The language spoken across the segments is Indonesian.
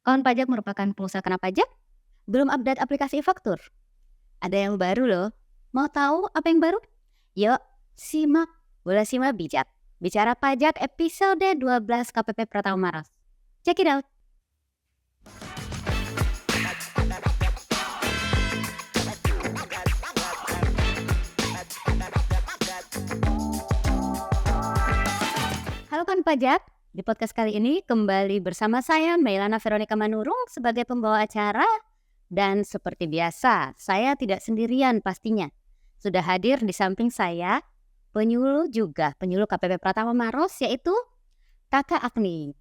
Kawan pajak merupakan pengusaha kena pajak, belum update aplikasi e-faktur. Ada yang baru loh. Mau tahu apa yang baru? Yuk, simak Bola Simak Bijak. Bicara pajak episode 12 KPP Pratama Maros. Check it out. Halo kan pajak, di podcast kali ini kembali bersama saya Mailana Veronica Manurung sebagai pembawa acara. Dan seperti biasa, saya tidak sendirian pastinya. Sudah hadir di samping saya penyuluh KPP Pratama Maros yaitu Kakak Agni.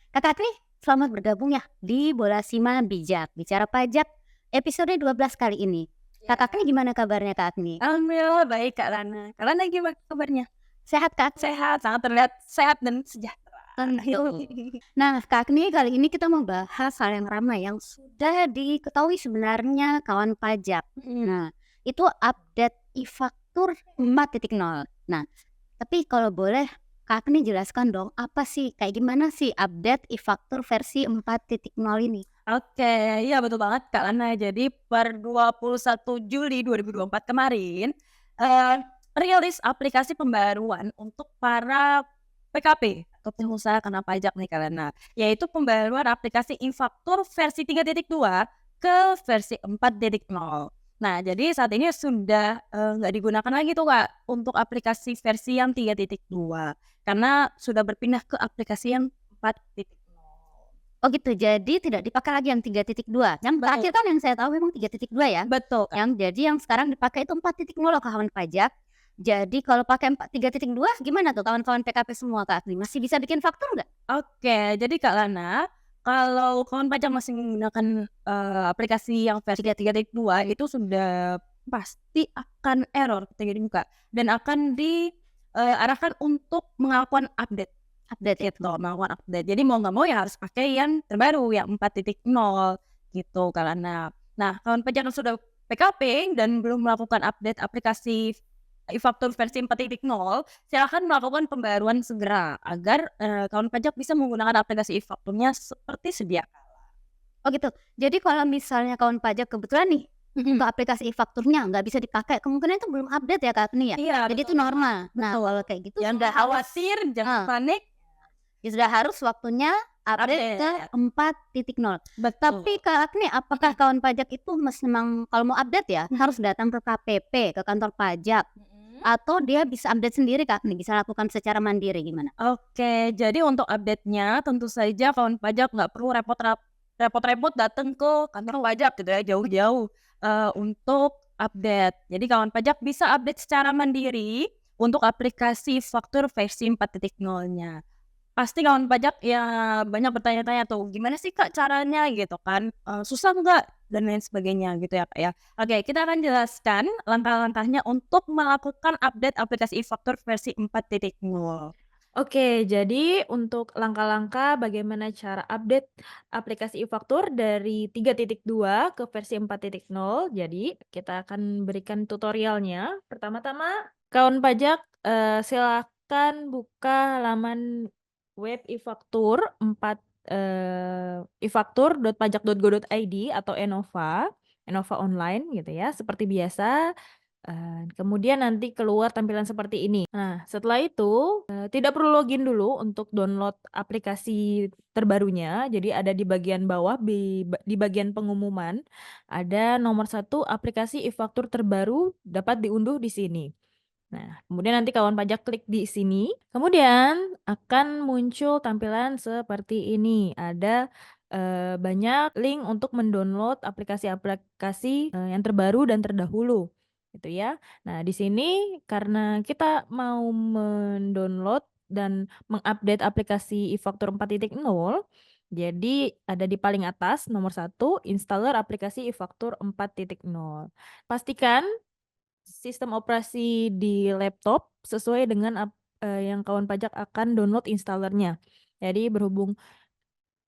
Kakak Agni, selamat bergabung ya di Bola Sima Bijak, bicara pajak episode 12 kali ini. Kakak Agni gimana kabarnya Kak Agni? Alhamdulillah baik Kak Lana. Kak Lana gimana kabarnya? Sehat Kak? Sehat, sangat terlihat sehat dan sejahtera. Tentu. Nah, Kak Agni, kali ini kita mau bahas hal yang ramai yang sudah diketahui sebenarnya kawan pajak. Nah, itu update e-faktur 4.0. Nah, tapi kalau boleh Kak Agni jelaskan dong, apa sih, kayak gimana sih update e-faktur versi 4.0 ini? Oke, iya betul banget Kak Lana. Jadi per 21 Juli 2024 kemarin, rilis aplikasi pembaruan untuk para PKP atau pengusaha kena pajak nih Kak Lana, yaitu pembaruan aplikasi e-faktur versi 3.2 ke versi 4.0. Nah, jadi saat ini sudah nggak digunakan lagi tuh Kak untuk aplikasi versi yang 3.2 karena sudah berpindah ke aplikasi yang 4.0. Oh gitu, jadi tidak dipakai lagi yang 3.2. Yang terakhir kan yang saya tahu memang 3.2 ya. Betul, Kak. Yang sekarang dipakai itu 4.0 loh kawan pajak. Jadi kalau pakai 3.2 gimana tuh kawan-kawan PKP semua Kak Agni? Masih bisa bikin faktur nggak? Oke, jadi Kak Lana, kalau kawan pajak masih menggunakan, aplikasi yang versi 3.2 itu sudah pasti akan error ketika dibuka dan akan arahkan untuk melakukan update gitu, melakukan update. Jadi mau nggak mau ya harus pakai yang terbaru, yang 4.0 gitu Kak Lana. Nah, kawan pajak yang sudah PKP dan belum melakukan update aplikasi e-faktur versi 4.0, silakan melakukan pembaruan segera agar, kawan pajak bisa menggunakan aplikasi e-fakturnya seperti sedia kala. Oh gitu. Jadi kalau misalnya kawan pajak kebetulan nih untuk aplikasi e-fakturnya nggak bisa dipakai, kemungkinan itu belum update ya Kak Agni ya? Iya, Jadi itu betul banget, normal. Nah betul. kalau kayak gitu Jangan sudah harus khawatir, jangan panik. ya sudah harus waktunya update ke Update. 4.0. Betul. Tapi Kak Agni, apakah kawan pajak itu memang kalau mau update ya harus datang ke KPP, ke kantor pajak, atau dia bisa update sendiri Kak Agni, bisa lakukan secara mandiri gimana? Oke, jadi untuk update-nya tentu saja kawan pajak nggak perlu repot-repot datang ke kantor pajak gitu ya, jauh-jauh, untuk update. Jadi kawan pajak bisa update secara mandiri untuk aplikasi faktur versi 4.0-nya. Pasti kawan pajak ya banyak bertanya-tanya tuh, "Gimana sih Kak caranya?" Gitu kan, "Susah nggak?" Dan lain sebagainya gitu ya Kak ya. Oke, kita akan jelaskan langkah-langkahnya untuk melakukan update aplikasi e-faktur versi 4.0. Oke, jadi untuk langkah-langkah bagaimana cara update aplikasi e-faktur dari 3.2 ke versi 4.0, jadi kita akan berikan tutorialnya. Pertama-tama, kawan pajak silakan buka laman web e-faktur 4 e-faktur.pajak.go.id atau Enova online gitu ya, seperti biasa. Kemudian nanti keluar tampilan seperti ini. Nah, setelah itu, tidak perlu login dulu untuk download aplikasi terbarunya. Jadi ada di bagian bawah di bagian pengumuman, ada nomor 1 aplikasi e-faktur terbaru dapat diunduh di sini. Nah, kemudian nanti kawan pajak klik di sini, kemudian akan muncul tampilan seperti ini. Ada, banyak link untuk mendownload aplikasi-aplikasi, yang terbaru dan terdahulu, gitu ya. Nah, di sini karena kita mau mendownload dan mengupdate aplikasi e-faktur 4.0, jadi ada di paling atas nomor 1 installer aplikasi e-faktur 4.0. Pastikan sistem operasi di laptop sesuai dengan yang kawan pajak akan download installernya. Jadi berhubung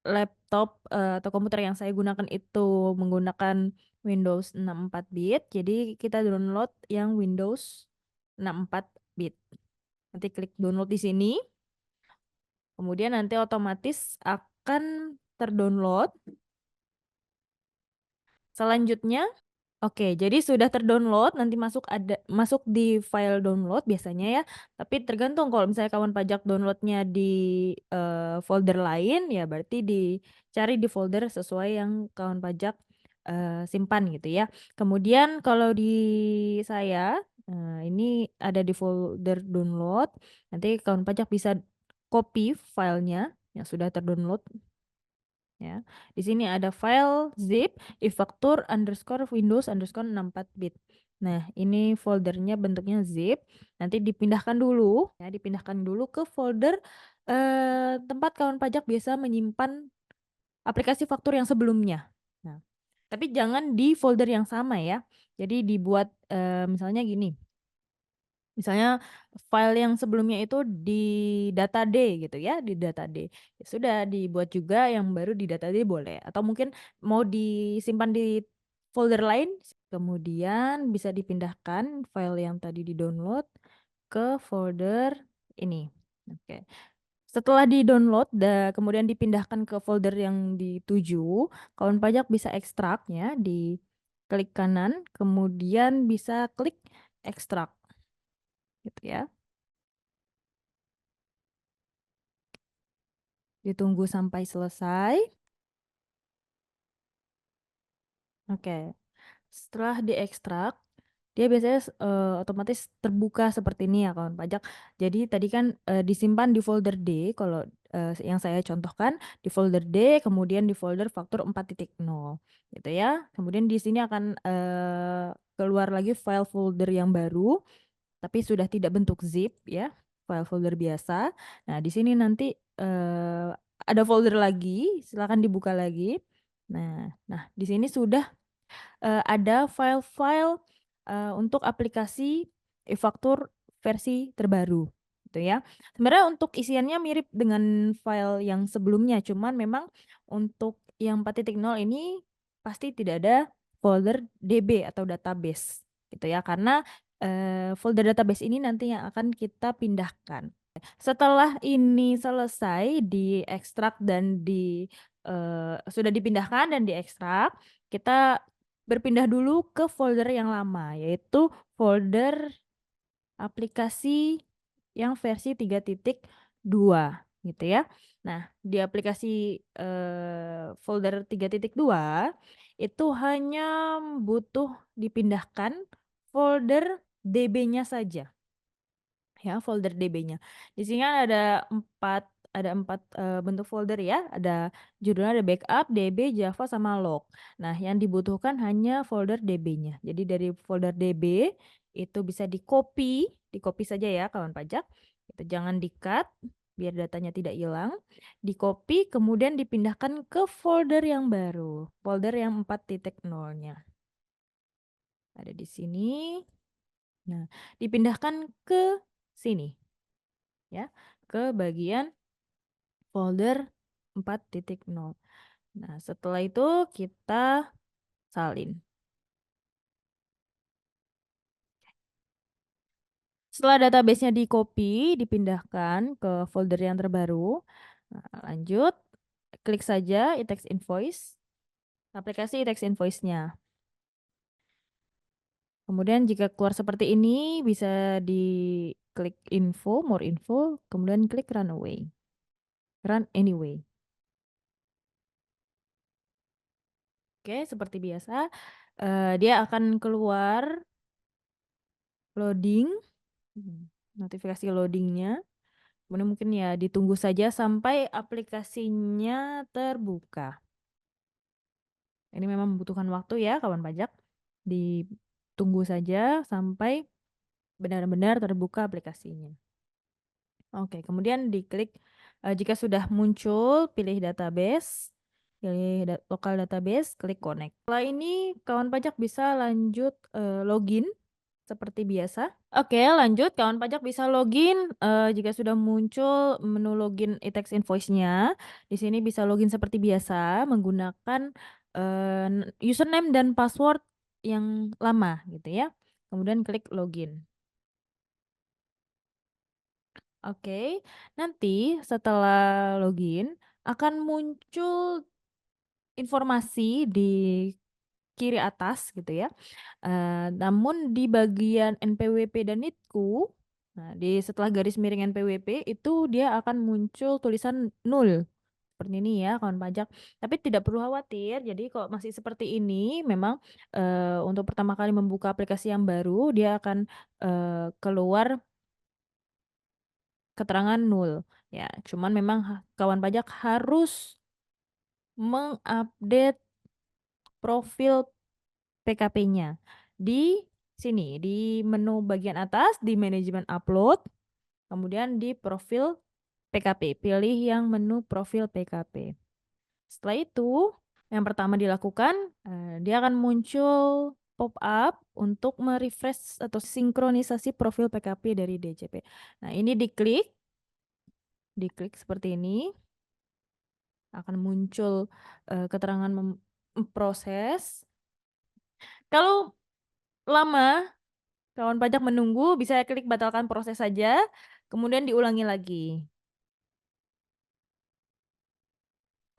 laptop, atau komputer yang saya gunakan itu menggunakan Windows 64 bit, jadi kita download yang Windows 64 bit. Nanti klik download di sini, kemudian nanti otomatis akan terdownload. Selanjutnya oke, jadi sudah terdownload, nanti masuk di file download biasanya ya, tapi tergantung kalau misalnya kawan pajak downloadnya di, folder lain, ya berarti dicari di folder sesuai yang kawan pajak, simpan gitu ya. Kemudian kalau di saya, ini ada di folder download, nanti kawan pajak bisa copy filenya yang sudah terdownload ya. Di sini ada file zip ifaktur_windows_64 bit. Nah, ini foldernya bentuknya zip. Nanti dipindahkan dulu ya, dipindahkan dulu ke folder tempat kawan pajak biasa menyimpan aplikasi faktur yang sebelumnya. Nah, tapi jangan di folder yang sama ya. Jadi dibuat misalnya gini. Misalnya file yang sebelumnya itu di data D gitu ya, di data D. Ya sudah dibuat juga yang baru di data D boleh, atau mungkin mau disimpan di folder lain, kemudian bisa dipindahkan file yang tadi di-download ke folder ini. Oke. Setelah di-download kemudian dipindahkan ke folder yang dituju, kawan pajak bisa ekstraknya di klik kanan, kemudian bisa klik ekstrak. Gitu ya. Ditunggu sampai selesai. Oke. Setelah diekstrak, dia biasanya otomatis terbuka seperti ini ya kawan pajak. Jadi tadi kan, disimpan di folder D kalau, yang saya contohkan di folder D, kemudian di folder faktur 4.0 gitu ya. Kemudian di sini akan, keluar lagi file folder yang baru. Tapi sudah tidak bentuk zip ya, file folder biasa. Nah, di sini nanti, ada folder lagi, silakan dibuka lagi. Nah, di sini sudah, ada file-file, untuk aplikasi e-faktur versi terbaru, gitu ya. Sebenarnya untuk isiannya mirip dengan file yang sebelumnya, cuman memang untuk yang 4.0 ini pasti tidak ada folder DB atau database, gitu ya. Karena folder database ini nanti yang akan kita pindahkan. Setelah ini selesai diekstrak dan sudah dipindahkan dan diekstrak, kita berpindah dulu ke folder yang lama, yaitu folder aplikasi yang versi 3.2 gitu ya. Nah, di aplikasi, folder 3.2 itu hanya butuh dipindahkan folder DB-nya saja. Ya, folder DB-nya. Di sini kan ada empat bentuk folder ya, ada judulnya ada backup, DB, Java, sama log. Nah, yang dibutuhkan hanya folder DB-nya. Jadi dari folder DB itu bisa di-copy saja ya kawan pajak. Itu jangan di-cut biar datanya tidak hilang. Di-copy kemudian dipindahkan ke folder yang baru, folder yang 4.0-nya. Ada di sini. Nah, dipindahkan ke sini. Ya, ke bagian folder 4.0. Nah, setelah itu kita salin. Setelah database-nya di-copy, dipindahkan ke folder yang terbaru. Nah, lanjut, klik saja e-tax invoice, aplikasi e-tax invoice-nya. Kemudian jika keluar seperti ini, bisa diklik info, more info, kemudian klik run anyway. Oke, seperti biasa, dia akan keluar loading, notifikasi loadingnya. Kemudian mungkin ya ditunggu saja sampai aplikasinya terbuka. Ini memang membutuhkan waktu ya kawan pajak. Ditunggu saja sampai benar-benar terbuka aplikasinya. Oke, kemudian diklik, jika sudah muncul pilih database, pilih lokal database, klik connect. Setelah ini kawan pajak bisa lanjut, login seperti biasa. Oke, lanjut kawan pajak bisa login, jika sudah muncul menu login e-tax invoice-nya. Di sini bisa login seperti biasa menggunakan, username dan password yang lama gitu ya. Kemudian klik login. Oke, nanti setelah login akan muncul informasi di kiri atas gitu ya, namun di bagian NPWP dan NITKU, nah setelah garis miring NPWP itu dia akan muncul tulisan 0, seperti ini ya kawan pajak. Tapi tidak perlu khawatir, jadi kalau masih seperti ini memang, untuk pertama kali membuka aplikasi yang baru dia akan, keluar keterangan 0 ya. Cuman memang kawan pajak harus mengupdate profil PKP-nya. Di sini, di menu bagian atas, di manajemen upload, kemudian di profil PKP, pilih yang menu profil PKP. Setelah itu, yang pertama dilakukan, dia akan muncul pop-up untuk me-refresh atau sinkronisasi profil PKP dari DJP. Nah, ini diklik seperti ini, akan muncul, keterangan proses. Kalau lama kawan pajak menunggu, bisa klik batalkan proses saja, kemudian diulangi lagi.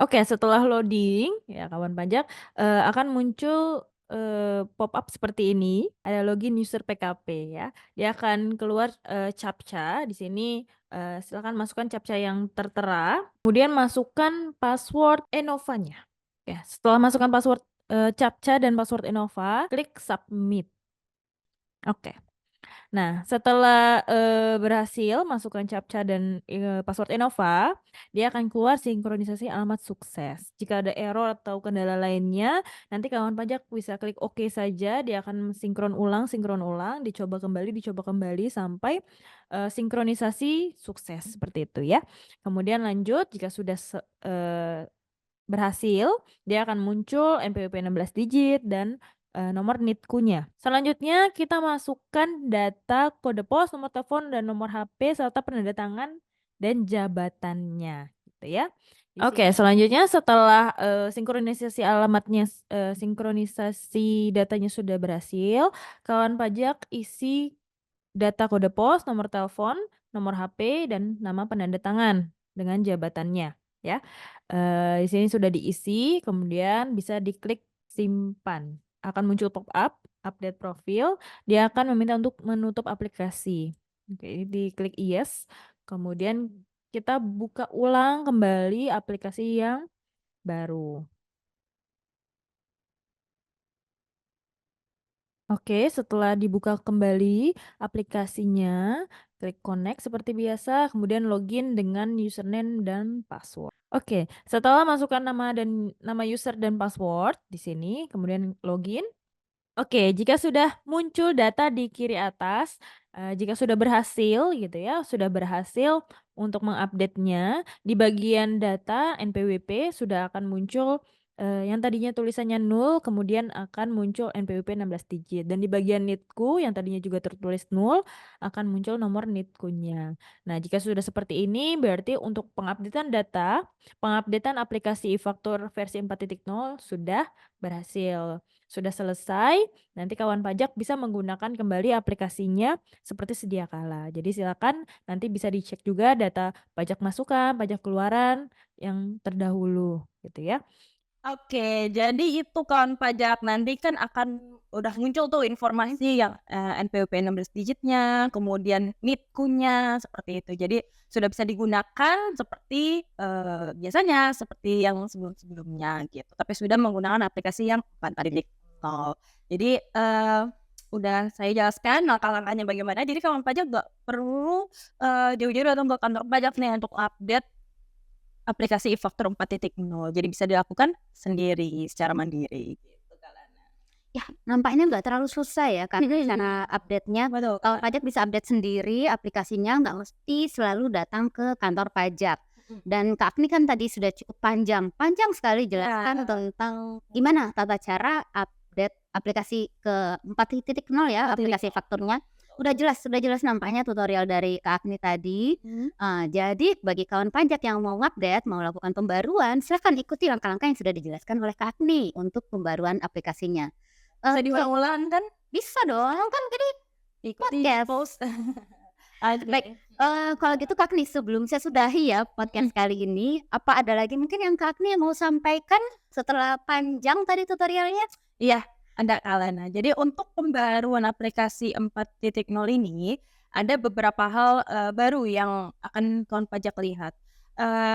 Oke, setelah loading, ya kawan pajak, akan muncul, pop-up seperti ini, ada login user PKP ya. Dia akan keluar, CAPTCA, di sini, silakan masukkan CAPTCA yang tertera, kemudian masukkan password Enova-nya. Ya, setelah masukkan password, CAPTCA dan password Enova, klik submit. Oke. Nah, setelah, berhasil masukkan CAPTCA dan, password Enova, dia akan keluar sinkronisasi alamat sukses. Jika ada error atau kendala lainnya, nanti kawan pajak bisa klik oke saja, dia akan sinkron ulang, dicoba kembali sampai, sinkronisasi sukses, seperti itu ya. Kemudian lanjut jika sudah berhasil, dia akan muncul NPWP 16 digit dan, nomor NITKU-nya. Selanjutnya kita masukkan data kode pos, nomor telepon, dan nomor HP serta penanda tangan dan jabatannya, gitu ya. Oke, selanjutnya setelah, sinkronisasi datanya sudah berhasil, kawan pajak isi data kode pos, nomor telepon, nomor HP, dan nama penanda tangan dengan jabatannya ya. Di sini sudah diisi, kemudian bisa diklik simpan. Akan muncul pop-up, update profil, dia akan meminta untuk menutup aplikasi. Oke, ini diklik yes, kemudian kita buka ulang kembali aplikasi yang baru. Oke, setelah dibuka kembali aplikasinya, klik connect seperti biasa, kemudian login dengan username dan password. Oke, setelah masukkan nama user dan password di sini, kemudian login. Oke, jika sudah muncul data di kiri atas, jika sudah berhasil gitu ya, sudah berhasil untuk mengupdate-nya, di bagian data NPWP sudah akan muncul, yang tadinya tulisannya 0 kemudian akan muncul NPWP 16 digit dan di bagian NITKU yang tadinya juga tertulis 0 akan muncul nomor NITKU-nya. Nah, jika sudah seperti ini berarti untuk pengupdatean data, pengupdatean aplikasi e-faktur versi 4.0 sudah berhasil. Sudah selesai, nanti kawan pajak bisa menggunakan kembali aplikasinya seperti sedia kala. Jadi silakan nanti bisa dicek juga data pajak masukan, pajak keluaran yang terdahulu gitu ya. Oke, jadi itu kawan pajak, nanti kan akan udah muncul tuh informasi yang, NPWP 16 digitnya, kemudian NITKU-nya, seperti itu. Jadi sudah bisa digunakan seperti, biasanya, seperti yang sebelum-sebelumnya gitu, tapi sudah menggunakan aplikasi yang 4.0. Jadi, udah saya jelaskan langkah-langkahnya bagaimana, jadi kawan pajak nggak perlu, jauh-jauh datang ke kantor pajak nih untuk update aplikasi e-faktur 4.0, jadi bisa dilakukan sendiri, secara mandiri, gitu Kak Lana. Ya, nampaknya nggak terlalu susah ya, Kak, cara update-nya. Betul, Kalau Kak. pajak bisa update sendiri aplikasinya, nggak mesti selalu datang ke kantor pajak. Dan Kak Agni kan tadi sudah cukup panjang sekali jelaskan tentang gimana tata cara update aplikasi ke 4.0 ya, aplikasi fakturnya. Sudah jelas nampaknya tutorial dari Kak Agni tadi. Jadi bagi kawan pajak yang mau update, mau lakukan pembaruan, silahkan ikuti langkah-langkah yang sudah dijelaskan oleh Kak Agni untuk pembaruan aplikasinya. Bisa diulang-ulang kan? Bisa dong, kan jadi Ikuti podcast. post. Baik, kalau gitu Kak Agni, sebelum saya sudahi ya podcast kali ini, apa ada lagi mungkin yang Kak Agni mau sampaikan setelah panjang tadi tutorialnya? Iya, ada Kak Lana. Jadi untuk pembaruan aplikasi 4.0 ini, ada beberapa hal baru yang akan kawan pajak lihat.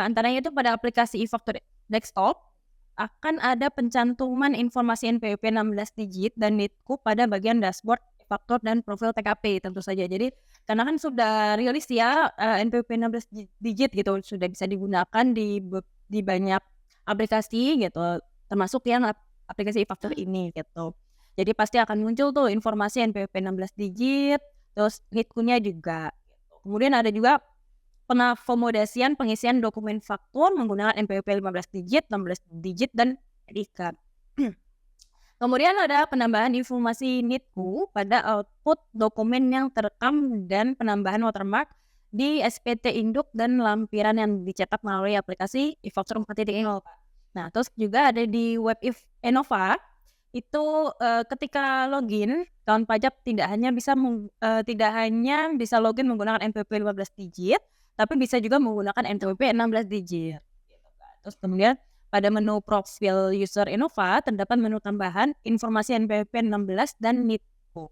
Antaranya itu pada aplikasi e-faktur desktop akan ada pencantuman informasi NPWP 16 digit dan NITKU pada bagian dashboard e-faktur dan profil TKP tentu saja. Jadi karena kan sudah rilis ya NPWP 16 digit gitu, sudah bisa digunakan di banyak aplikasi gitu, termasuk yang aplikasi e-faktur ini gitu. Jadi pasti akan muncul tuh informasi NPWP 16 digit, terus NITKU-nya juga gitu. Kemudian ada juga pengakomodasian pengisian dokumen faktur menggunakan NPWP 15 digit, 16 digit, dan NIK. Kemudian ada penambahan informasi NITKU pada output dokumen yang terekam dan penambahan watermark di SPT induk dan lampiran yang dicetak melalui aplikasi e-faktur 4.0. Nah, terus juga ada di web Enova itu ketika login kawan pajak tidak hanya bisa login menggunakan NPWP 15 digit, tapi bisa juga menggunakan NPWP 16 digit. Gitu kan. Terus kemudian pada menu profil user Enova terdapat menu tambahan informasi NPWP 16 dan NITKU.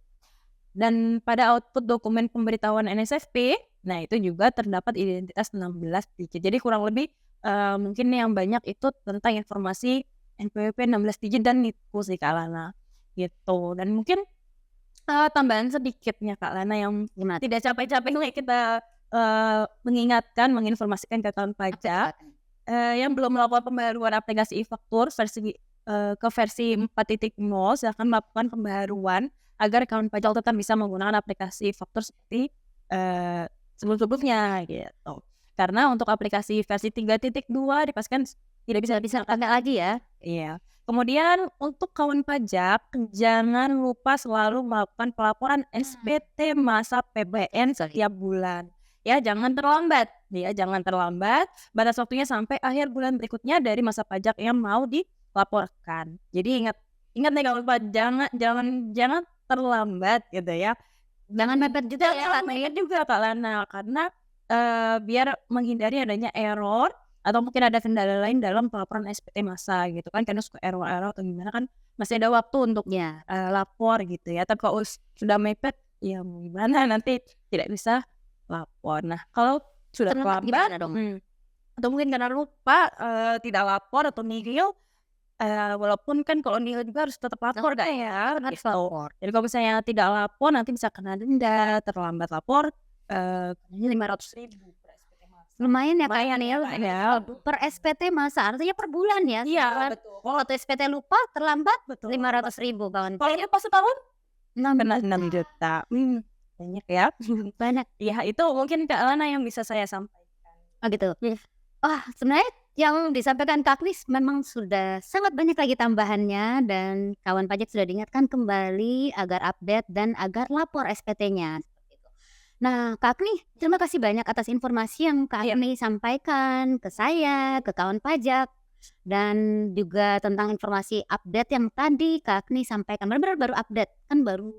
Dan pada output dokumen pemberitahuan NSFP, nah itu juga terdapat identitas 16 digit. Jadi kurang lebih mungkin yang banyak itu tentang informasi NPWP 16 digit dan NITKU sih Kak Lana gitu. Dan mungkin tambahan sedikitnya Kak Lana yang Gimana? tidak capek-capeknya kita menginformasikan ke kawan pajak yang belum melakukan pembaruan aplikasi e-faktur ke versi 4.0 silahkan melakukan pembaruan agar kawan pajak tetap bisa menggunakan aplikasi e-faktur seperti sebelum-sebelumnya gitu. Karena untuk aplikasi versi 3.2 dipastikan tidak bisa pakai lagi ya. Iya. Kemudian untuk kawan pajak jangan lupa selalu melakukan pelaporan SPT masa PBN setiap bulan. Ya, jangan terlambat. Batas waktunya sampai akhir bulan berikutnya dari masa pajak yang mau dilaporkan. Jadi ingat nih kawan pajak, jangan terlambat gitu ya. Jangan mepet juga ya Kak Agni. Mepet juga Kak Lana karena biar menghindari adanya error atau mungkin ada kendala lain dalam pelaporan SPT masa gitu kan, karena suka error atau gimana kan masih ada waktu untuk Ya, lapor gitu ya. Tapi kalau sudah mepet ya mau gimana nanti tidak bisa lapor. Nah kalau sudah terlambat terlambat gimana dong? atau mungkin karena lupa tidak lapor atau nihil, walaupun kan kalau nihil juga harus tetap lapor kan ya Harus gitu. lapor. Jadi kalau misalnya tidak lapor nanti bisa kena denda, terlambat lapor kenanya 500.000 per SPT masa. Lumayan ya Kak Lumayan Agni ya, ya. Kak, ya. Per SPT masa artinya per bulan ya. Iya, Sekarang betul. kalau satu SPT lupa terlambat Betul. 500.000 kawan. Kalau lupa setahun 6 kena 6 juta. Banyak ya. banyak. Iya, itu mungkin Kak Lana yang bisa saya sampaikan. Oh gitu. Wah, sebenarnya yang disampaikan Kak Agni memang sudah sangat banyak lagi tambahannya dan kawan pajak sudah diingatkan kembali agar update dan agar lapor SPT-nya. Nah, Kak Agni, terima kasih banyak atas informasi yang Kak Agni sampaikan ke saya, ke kawan pajak, dan juga tentang informasi update yang tadi Kak Agni sampaikan. Benar-benar baru update, kan baru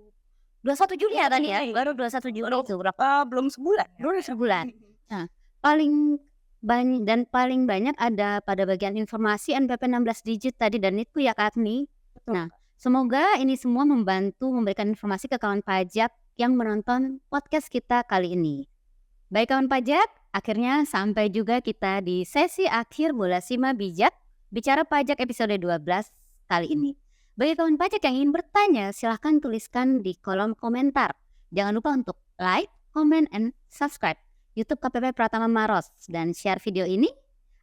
21 Juli ya tadi ya? Baru 21 Juli itu, Belum sebulan. baru sebulan. Nah, paling banyak ada pada bagian informasi NPWP 16 digit tadi dan itu ya Kak Agni. Betul. Nah, semoga ini semua membantu memberikan informasi ke kawan pajak yang menonton podcast kita kali ini. Baik kawan pajak, akhirnya sampai juga kita di sesi akhir Bola Sima Bijak Bicara Pajak episode 12 kali ini. Bagi kawan pajak yang ingin bertanya, silahkan tuliskan di kolom komentar. Jangan lupa untuk like, comment, and subscribe YouTube KPP Pratama Maros dan share video ini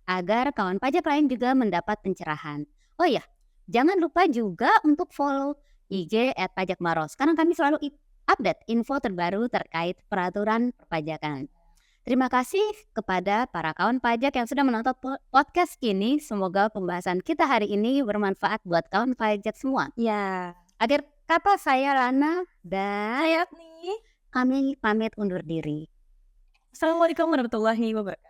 agar kawan pajak lain juga mendapat pencerahan. Oh iya, jangan lupa juga untuk follow IG @pajakmaros karena kami selalu update info terbaru terkait peraturan perpajakan. Terima kasih kepada para kawan pajak yang sudah menonton podcast ini. Semoga pembahasan kita hari ini bermanfaat buat kawan pajak semua. Ya. Akhir kata saya Lana dan Saya nih. kami pamit undur diri. Assalamualaikum warahmatullahi wabarakatuh.